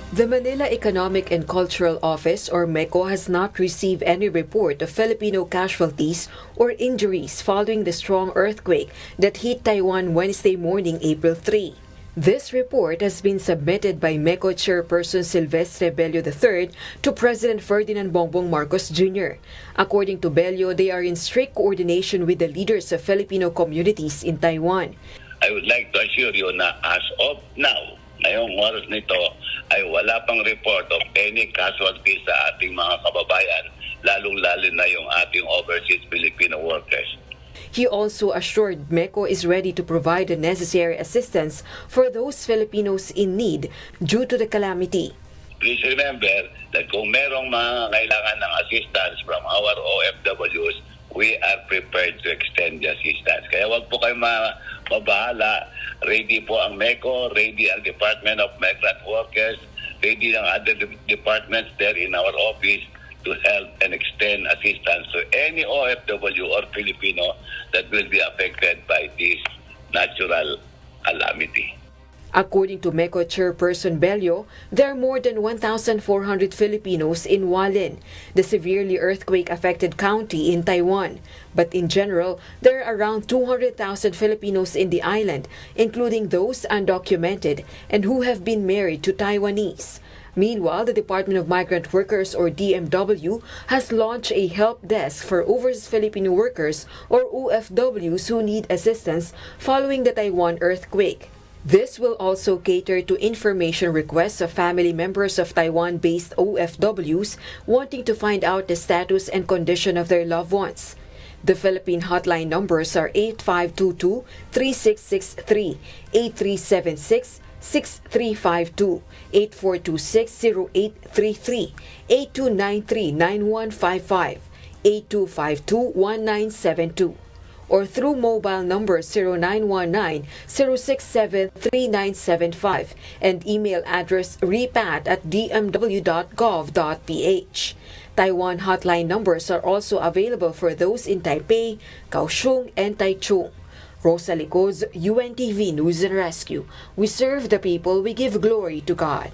The Manila Economic and Cultural Office or MECO has not received any report of Filipino casualties or injuries following the strong earthquake that hit Taiwan Wednesday morning, April 3. This report has been submitted by MECO Chairperson Silvestre Bello III to President Ferdinand Bongbong Marcos Jr. According to Bello, they are in strict coordination with the leaders of Filipino communities in Taiwan. I would like to assure you na as of now, ngayong oras nito ay wala pang report of any casualties sa ating mga kababayan, lalong-lalo na yung ating overseas Filipino workers. He also assured MECO is ready to provide the necessary assistance for those Filipinos in need due to the calamity. Please remember that kung merong mga kailangan ng assistance from our OFWs, we are prepared to extend the assistance. Kaya wag po kayo mabahala. Ready po ang MECO, ready ang Department of Migrant Workers, ready ang other departments there in our office to help and extend assistance to any OFW or Filipino that will be affected by this natural calamity. According to MECO Chairperson Bello, there are more than 1,400 Filipinos in Hualien, the severely earthquake-affected county in Taiwan. But in general, there are around 200,000 Filipinos in the island, including those undocumented and who have been married to Taiwanese. Meanwhile, the Department of Migrant Workers or DMW has launched a help desk for overseas Filipino workers or OFWs who need assistance following the Taiwan earthquake. This will also cater to information requests of family members of Taiwan-based OFWs wanting to find out the status and condition of their loved ones. The Philippine hotline numbers are 8522-3663, 8376-6352, 8426-0833, 8293-9155, 8252-1972. or through mobile number 0919-067-3975 and email address repat@dmw.gov.ph. Taiwan hotline numbers are also available for those in Taipei, Kaohsiung, and Taichung. Rosa Licoz, UNTV News and Rescue. We serve the people, we give glory to God.